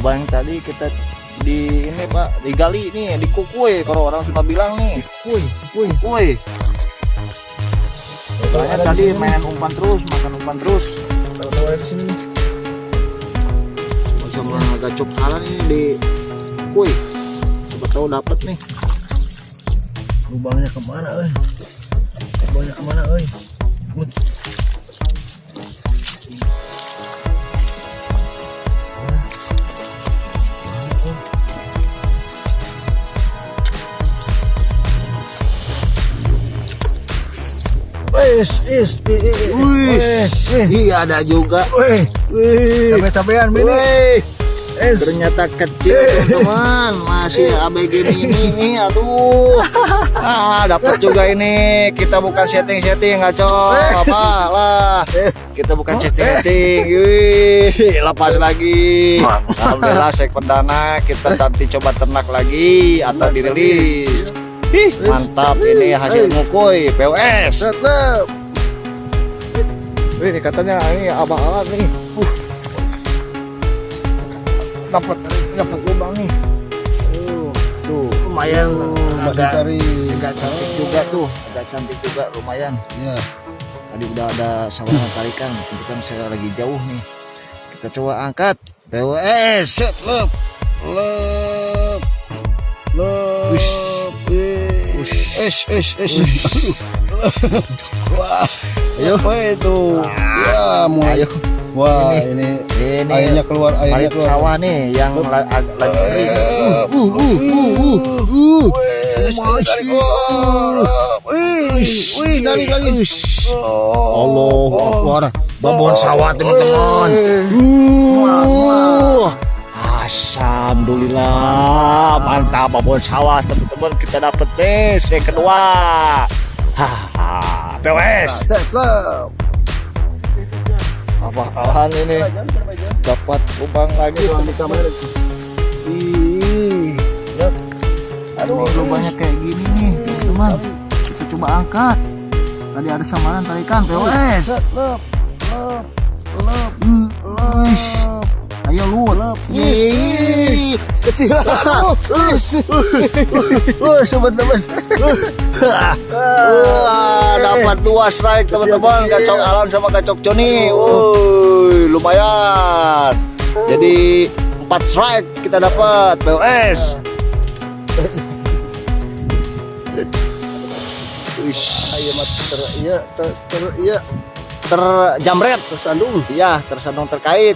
lubang yang tadi kita di ini Pak, digali nih, dikukui kalau orang Sunda bilang nih. Kukui. Soalnya tadi main umpan terus, makan umpan terus. Tahu ada di sini nih. Sama gacok kalah nih di kukui. Siapa tahu dapat nih. Lubangnya kemana, euy? Lubangnya kemana, euy? Iya ada juga. Capek-capean ini. Ternyata kecil teman, masih ABG mini. Aduh. Dapat juga ini. Kita bukan setting ngacok apa lah. Kita bukan setting. Wih, lepas lagi. Alhamdulillah sekor perdana. Kita nanti coba ternak lagi atau dirilis. Mantap, ini hasil ngukui POS. Ini katanya ini abang-abang nih. Dapat lubang nih. Tuh lumayan, agak cantik juga tuh, lumayan. Iya. Tadi udah ada saluran tarikan, kebetulan saya lagi jauh nih. Kita coba angkat POS. Wah, ayo itu. Ya, mulai. Ayo. Wah, ini airnya keluar, parit sawah nih yang lagi. Dari. Allahu Akbar. Babon sawah teman-teman. Alhamdulillah, mantap babon sawah teman-teman, kita dapet nih strike kedua. POS. Apa-apaan ini? Dapat lubang lagi. Aduh, lubangnya kayak gini nih, teman. Kita coba angkat. Tadi ada samaran tarikan POS. Ayo lut. Kecil. Sobat teman. Dapat 2 strike teman-teman, gacok Alan sama gacok Joni. Lumayan. Jadi 4 strike kita dapat POS. Terjamret, tersandung. Iya, tersandung terkait.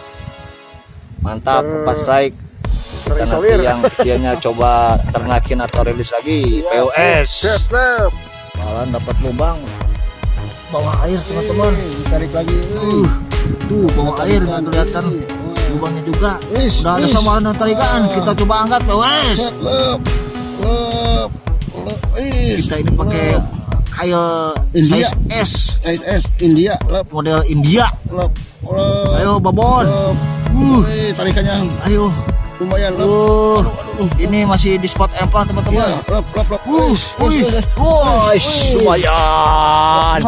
Mantap, 4 strike. Kita nanti yang kecilnya coba ternakin atau rilis lagi. POS. Malah dapat lubang bawah air teman-teman. Tarik lagi. Tuh bawah air nggak kelihatan lubangnya juga. Udah ada samaran dan tarikan. Kita coba angkat POS. Kita ini pakai kail size S. India. Model India. Ayo babon. Tarikannya. Ayo. Lumayan. Ini masih di spot empang teman-teman. Lumayan.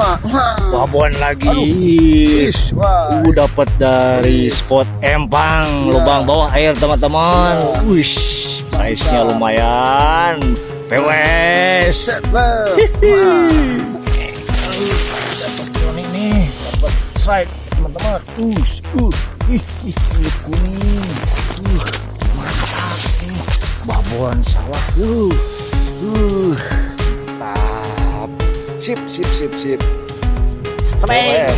Babon lagi. Dapat dari spot empang, lubang bawah air teman-teman. Size-nya lumayan. POS. Ini dapat strike teman-teman. Kuning. Mantap nih. Babon sawah. Mantap. Sip. Strike.